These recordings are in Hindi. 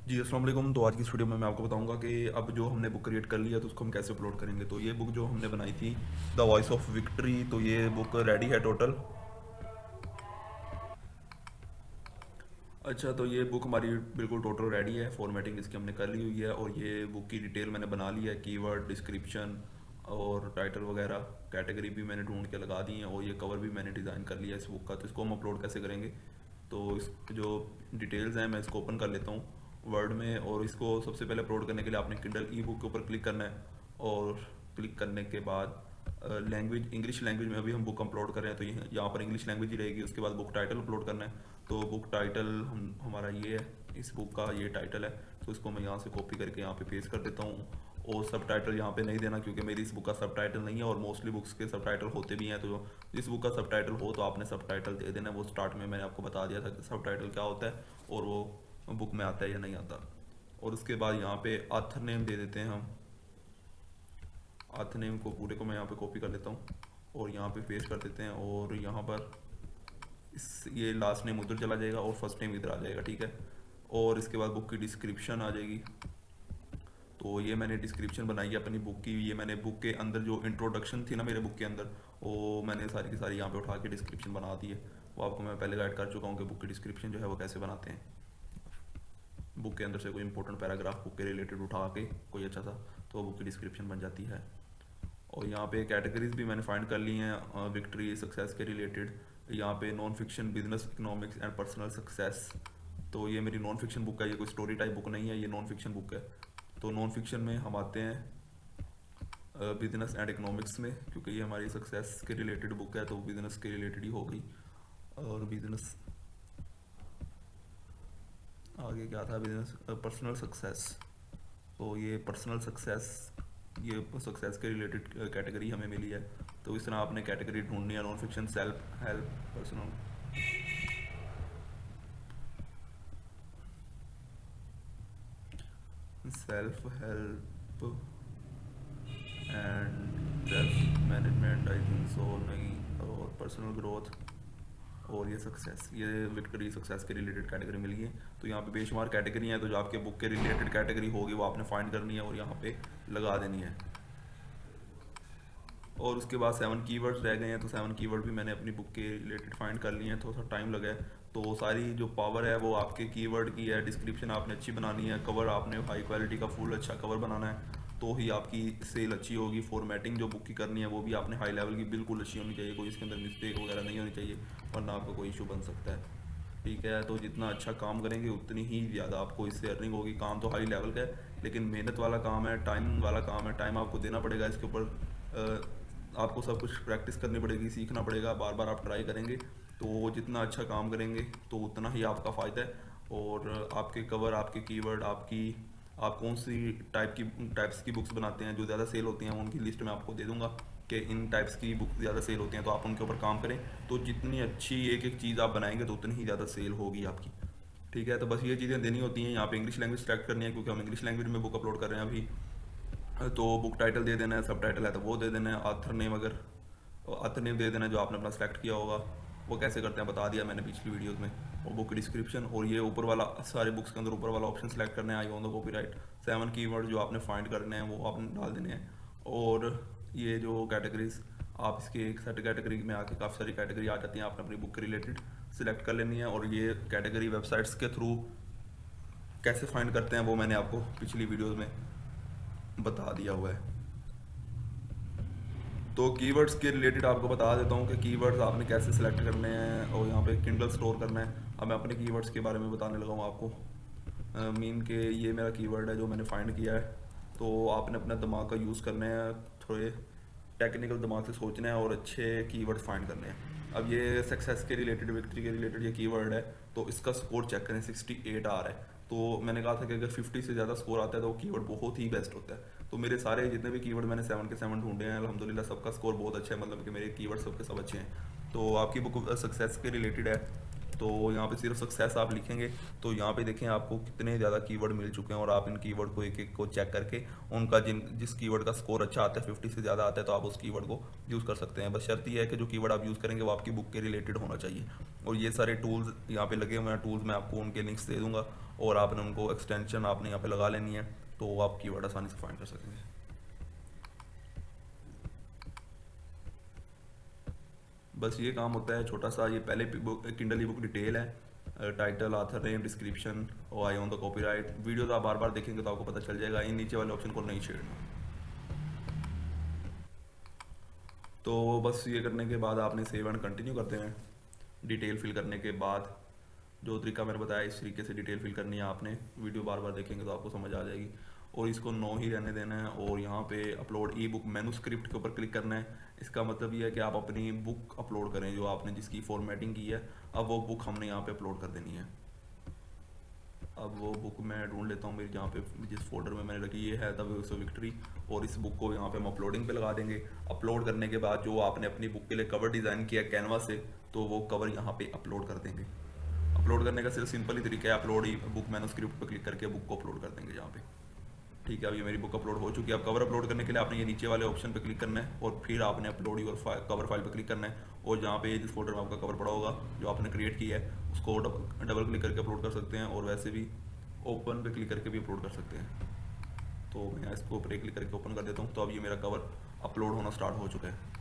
जी अस्सलाम वालेकुम। तो आज की इस वीडियो में मैं आपको बताऊंगा कि अब जो हमने बुक क्रिएट कर लिया तो उसको हम कैसे अपलोड करेंगे। तो ये बुक जो हमने बनाई थी द वॉइस ऑफ विक्ट्री, तो ये बुक रेडी है टोटल। अच्छा, तो ये बुक हमारी बिल्कुल टोटल रेडी है, फॉर्मेटिंग इसकी हमने कर ली हुई है और ये बुक की डिटेल मैंने बना ली है, कीवर्ड, डिस्क्रिप्शन और टाइटल वगैरह, कैटेगरी भी मैंने ढूंढ के लगा दी है और ये कवर भी मैंने डिज़ाइन कर लिया है इस बुक का। तो इसको हम अपलोड कैसे करेंगे, तो इस जो डिटेल्स हैं मैं इसको ओपन कर लेता हूँ वर्ड में। और इसको सबसे पहले अपलोड करने के लिए आपने किंडल ई बुक के ऊपर क्लिक करना है और क्लिक करने के बाद लैंग्वेज, इंग्लिश लैंग्वेज में अभी हम बुक अपलोड कर रहे हैं तो यहाँ पर इंग्लिश लैंग्वेज ही रहेगी। उसके बाद बुक टाइटल अपलोड करना है। तो बुक टाइटल हमारा ये है, इस बुक का ये टाइटल है। तो इसको मैं यहाँ से कॉपी करके यहाँ पे पेस्ट कर देता हूँ। और सब टाइटल यहाँ पे नहीं देना क्योंकि मेरी इस बुक का सब टाइटल नहीं है और मोस्टली बुक्स के सब टाइटल होते भी हैं। तो जिस बुक का सब टाइटल हो तो आपने सब टाइटल दे देना। वो स्टार्ट में मैंने आपको बता दिया था कि सब टाइटल क्या होता है और वो बुक में आता है या नहीं आता। और उसके बाद यहाँ पे ऑथर नेम दे देते हैं हम। ऑथर नेम को पूरे को मैं यहाँ पे कॉपी कर लेता हूँ और यहाँ पे पेस्ट कर देते हैं। और यहाँ पर इस ये लास्ट नेम उधर चला जाएगा और फर्स्ट नेम इधर आ जाएगा, ठीक है। और इसके बाद बुक की डिस्क्रिप्शन आ जाएगी। तो ये मैंने डिस्क्रिप्शन बनाई है अपनी बुक की। ये मैंने बुक के अंदर जो इंट्रोडक्शन थी ना मेरे बुक के अंदर, वो मैंने सारी की सारी यहाँ पे उठा के डिस्क्रिप्शन बना दी है। वो आपको मैं पहले गाइड कर चुका हूँ कि बुक की डिस्क्रिप्शन जो है वो कैसे बनाते हैं। बुक के अंदर से कोई इंपॉर्टेंट पैराग्राफ बुक के रिलेटेड उठा के कोई अच्छा सा, तो बुक की डिस्क्रिप्शन बन जाती है। और यहाँ पे कैटेगरीज भी मैंने फाइंड कर ली हैं विक्ट्री सक्सेस के रिलेटेड। यहाँ पे non fiction, business, economics and personal success. तो ये मेरी नॉन फिक्शन बुक है, ये कोई स्टोरी टाइप बुक नहीं है, ये नॉन फिक्शन बुक है। तो नॉन फिक्शन में हम आते हैं बिजनेस एंड इकोनॉमिक्स में, क्योंकि ये हमारी सक्सेस के रिलेटेड बुक है तो बिजनेस के रिलेटेड ही होगी। और बिजनेस आगे क्या था, बिजनेस पर्सनल सक्सेस। तो ये पर्सनल सक्सेस, ये सक्सेस के रिलेटेड कैटेगरी हमें मिली है। तो इस तरह आपने कैटेगरी ढूंढनी है। Non fiction self help, personal, self help and self management, I think so नहीं, और पर्सनल ग्रोथ और ये सक्सेस, ये विक्ट्री सक्सेस के रिलेटेड कैटेगरी मिल गई है। तो यहाँ पे बेशुमार कैटेगरी है, तो जो आपके बुक के रिलेटेड कैटेगरी होगी वो आपने फाइंड करनी है और यहाँ पे लगा देनी है। और उसके बाद 7 कीवर्ड्स रह गए हैं, तो 7 कीवर्ड भी मैंने अपनी बुक के रिलेटेड फाइंड कर लिए हैं। थोड़ा सा टाइम लगा है। तो सारी जो पावर है वो आपके कीवर्ड की है। डिस्क्रिप्शन आपने अच्छी बनानी है, कवर आपने हाई क्वालिटी का फुल अच्छा कवर बनाना है, तो ही आपकी सेल अच्छी होगी। फॉर्मेटिंग जो बुक की करनी है वो भी आपने हाई लेवल की बिल्कुल अच्छी होनी चाहिए, कोई इसके अंदर मिस्टेक वगैरह नहीं होनी चाहिए, वरना आपका कोई इशू बन सकता है, ठीक है। तो जितना अच्छा काम करेंगे उतनी ही ज़्यादा आपको इससे अर्निंग होगी। काम तो हाई लेवल का है लेकिन मेहनत वाला काम है, टाइम वाला काम है। टाइम आपको देना पड़ेगा इसके ऊपर, आपको सब कुछ प्रैक्टिस करनी पड़ेगी, सीखना पड़ेगा, बार बार आप ट्राई करेंगे तो जितना अच्छा काम करेंगे तो उतना ही आपका फ़ायदा है। और आपके कवर, आपके कीवर्ड, आपकी आप कौन सी टाइप्स की बुक्स बनाते हैं जो ज़्यादा सेल होती हैं, उनकी लिस्ट मैं आपको दे दूंगा कि इन टाइप्स की बुक ज़्यादा सेल होती हैं, तो आप उनके ऊपर काम करें। तो जितनी अच्छी एक एक चीज़ आप बनाएंगे तो उतनी ही ज़्यादा सेल होगी आपकी, ठीक है। तो बस ये चीज़ें देनी होती हैं। यहाँ पे इंग्लिश लैंग्वेज सेलेक्ट करनी है क्योंकि हम इंग्लिश लैंग्वेज में बुक अपलोड कर रहे हैं अभी। तो बुक टाइटल दे देना है, सब टाइटल है तो वो दे देना है। ऑथर नेम, अगर ऑथर नेम दे देना है जो आपने अपना सेलेक्ट किया होगा। वो कैसे करते हैं बता दिया मैंने पिछली वीडियोस में। और बुक डिस्क्रिप्शन, और ये ऊपर वाला सारे बुक्स के अंदर ऊपर वाला ऑप्शन सेलेक्ट करना है, आई ऑन द कॉपीराइट। 7 कीवर्ड जो आपने फाइंड करने हैं वो आपने डाल देने हैं। और ये जो कैटेगरीज, आप इसके एक सेट कैटेगरी में आके काफ़ी सारी कैटेगरी आ जाती हैं, आपने अपनी बुक के रिलेटेड सिलेक्ट कर लेनी है। और ये कैटेगरी वेबसाइट्स के थ्रू कैसे फाइंड करते हैं वो मैंने आपको पिछली वीडियोज़ में बता दिया हुआ है। तो कीवर्ड्स के रिलेटेड आपको बता देता हूँ कि कीवर्ड्स आपने कैसे सिलेक्ट करने हैं और यहाँ पे किंडल स्टोर करना है। अब मैं अपने कीवर्ड्स के बारे में बताने लगा हूँ आपको। मीन के ये मेरा कीवर्ड है जो मैंने फाइंड किया है। तो आपने अपना दिमाग का यूज़ करना है, थोड़े टेक्निकल दिमाग से सोचना है और अच्छे कीवर्ड फाइंड करने हैं। अब ये सक्सेस के रिलेटेड, विक्ट्री के रिलेटेड ये कीवर्ड है, तो इसका स्कोर चेक करें, 68 आ रहा है। तो मैंने कहा था कि अगर 50 से ज़्यादा स्कोर आता है तो वो कीवर्ड बहुत ही बेस्ट होता है। तो मेरे सारे जितने भी कीवर्ड मैंने 7 के 7 ढूंढे हैं, अल्हम्दुलिल्लाह सबका स्कोर बहुत अच्छा है, मतलब कि मेरे कीवर्ड सबके सब अच्छे हैं। तो आपकी बुक सक्सेस के रिलेटेड है तो यहाँ पे सिर्फ सक्सेस आप लिखेंगे तो यहाँ पे देखें आपको कितने ज़्यादा कीवर्ड मिल चुके हैं, और आप इन कीवर्ड को एक एक को चेक करके उनका जिस कीवर्ड का स्कोर अच्छा आता है 50 से ज़्यादा आता है तो आप उस कीवर्ड को यूज़ कर सकते हैं। बस शर्त यह है कि जो कीवर्ड आप यूज़ करेंगे वो आपकी बुक के रिलेटेड होना चाहिए। और ये सारे टूल्स यहाँ पे लगे हुए हैं, टूल्स मैं आपको उनके लिंक्स दे दूँगा और आपने उनको एक्सटेंशन आपने यहाँ पे लगा लेनी है तो आप कीवर्ड आसानी से फाइंड कर सकेंगे। बस ये काम होता है छोटा सा। ये पहले किंडल ई बुक डिटेल है, टाइटल, ऑथर नेम, डिस्क्रिप्शन और आई ऑन द कॉपीराइट। वीडियो तो आप बार बार देखेंगे तो आपको पता चल जाएगा। इन नीचे वाले ऑप्शन को नहीं छेड़ना। तो बस ये करने के बाद आपने सेव एंड कंटिन्यू करते हैं। डिटेल फिल करने के बाद जो तरीका मैंने बताया इस तरीके से डिटेल फिल करनी है आपने। वीडियो बार बार देखेंगे तो आपको समझ आ जाएगी। और इसको नो ही रहने देना है और यहाँ पे अपलोड ई बुक मैन्युस्क्रिप्ट के ऊपर क्लिक करना है। इसका मतलब ये है कि आप अपनी बुक अपलोड करें जो आपने जिसकी फॉर्मेटिंग की है। अब वो बुक हमने यहाँ पे अपलोड कर देनी है। अब वो बुक मैं ढूंढ लेता हूँ मेरी जहाँ पे जिस फोल्डर में मैंने रखी, ये है द वेव्स ऑफ विक्ट्री। और इस बुक को यहाँ पे हम अपलोडिंग पे लगा देंगे। अपलोड करने के बाद जो आपने अपनी बुक के लिए कवर डिज़ाइन किया कैनवा से तो वो कवर यहाँ पे अपलोड कर देंगे। अपलोड करने का सिर्फ सिंपल ही तरीका है, अपलोड ही बुक मैन्युस्क्रिप्ट पर क्लिक करके बुक को अपलोड कर देंगे यहाँ पे। ठीक है, अब ये मेरी बुक अपलोड हो चुकी है। अब कवर अपलोड करने के लिए आपने ये नीचे वाले ऑप्शन पे क्लिक करना है और फिर आपने अपलोड योर कवर फाइल पे क्लिक करना है। और जहाँ पे जिस फोल्डर में आपका कवर पड़ा होगा जो आपने क्रिएट किया है उसको डबल क्लिक करके अपलोड कर सकते हैं और वैसे भी ओपन पे क्लिक करके भी अपलोड कर सकते हैं। तो मैं इसको ऊपर क्लिक करके ओपन कर देता हूँ। तो अब ये मेरा कवर अपलोड होना स्टार्ट हो चुका है।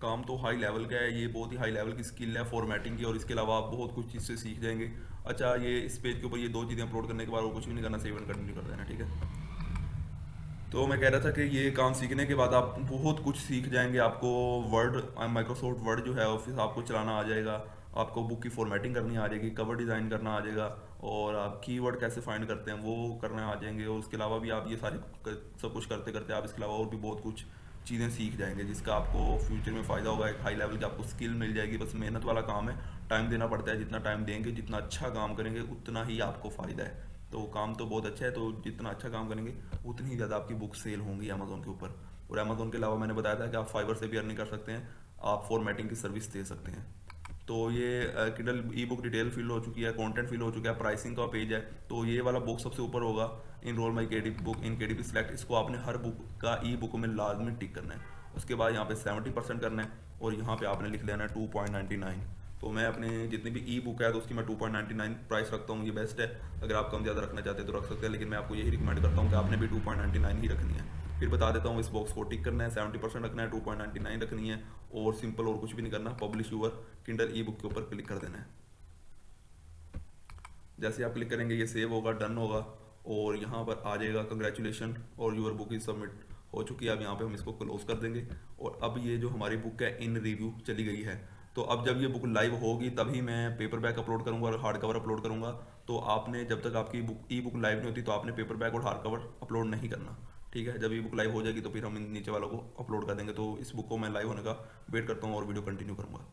काम तो हाई लेवल का है, ये बहुत ही हाई लेवल की स्किल है फॉर्मेटिंग की, और इसके अलावा आप बहुत कुछ चीज़ से सीख जाएंगे। अच्छा, ये इस पेज के ऊपर ये दो चीज़ें अपलोड करने के बाद और कुछ भी नहीं करना, सेव एंड कंटिन्यू कर देना। ठीक है, तो मैं कह रहा था कि ये काम सीखने के बाद आप बहुत कुछ सीख जाएंगे। आपको वर्ड, माइक्रोसॉफ्ट वर्ड जो है ऑफिस आपको चलाना आ जाएगा, आपको बुक की फॉर्मेटिंग करनी आ जाएगी, कवर डिज़ाइन करना आ जाएगा, और आप कीवर्ड कैसे फाइंड करते हैं वो करना आ जाएंगे। और उसके अलावा भी आप ये सारे सब कुछ करते करते आप इसके अलावा और भी बहुत कुछ चीज़ें सीख जाएंगे जिसका आपको फ्यूचर में फ़ायदा होगा। एक हाई लेवल की आपको स्किल मिल जाएगी। बस मेहनत वाला काम है, टाइम देना पड़ता है। जितना टाइम देंगे, जितना अच्छा काम करेंगे उतना ही आपको फ़ायदा है। तो काम तो बहुत अच्छा है, तो जितना अच्छा काम करेंगे उतनी ही ज़्यादा आपकी बुक सेल होंगी अमेज़ोन के ऊपर। और अमेज़ोन के अलावा मैंने बताया था कि आप फाइवर से भी अर्निंग कर सकते हैं, आप फॉर्मेटिंग की सर्विस दे सकते हैं। तो ये Kindle ebook detail fill हो चुकी है, कंटेंट फिल हो चुका है, प्राइसिंग का पेज है। तो ये वाला बॉक्स सबसे ऊपर होगा, enrol my KDP book in KDP select. इसको आपने हर बुक का ई बुक में लाजमी टिक करना है। उसके बाद यहाँ पे 70% करना है और यहाँ पे आपने लिख लेना है 2.99। तो मैं अपने जितनी भी ई बुक है तो उसकी मैं 2.99 प्राइस रखता हूँ, ये बेस्ट है। अगर आप कम ज़्यादा रखना चाहते हैं तो रख सकते हैं, लेकिन मैं आपको यही रिकमेंड करता हूँ कि आपने भी 2.99 ही रखनी है। फिर बता देता हूँ, इस बॉक्स को टिक करना है, 70% रखना है, 2.99 रखनी है और सिंपल और कुछ भी नहीं करना। Publish your Kindle ebook के ऊपर क्लिक कर देना है। जैसे आप क्लिक करेंगे ये सेव होगा, डन होगा और यहाँ पर आ जाएगा कंग्रेचुलेशन और यूर बुक इज सबमिट हो चुकी है। अब यहाँ पे हम इसको क्लोज कर देंगे और अब ये जो हमारी बुक है इन रिव्यू चली गई है। तो अब जब ये बुक लाइव होगी तभी मैं पेपर बैक अपलोड करूँगा और हार्ड कवर अपलोड करूँगा। तो आपने जब तक आपकी बुक ई बुक लाइव नहीं होती तो आपने पेपर बैक और हार्ड कवर अपलोड नहीं करना। ठीक है, जब ये बुक लाइव हो जाएगी तो फिर हम इन नीचे वालों को अपलोड कर देंगे। तो इस बुक को मैं लाइव होने का वेट करता हूँ और वीडियो कंटिन्यू करूँगा।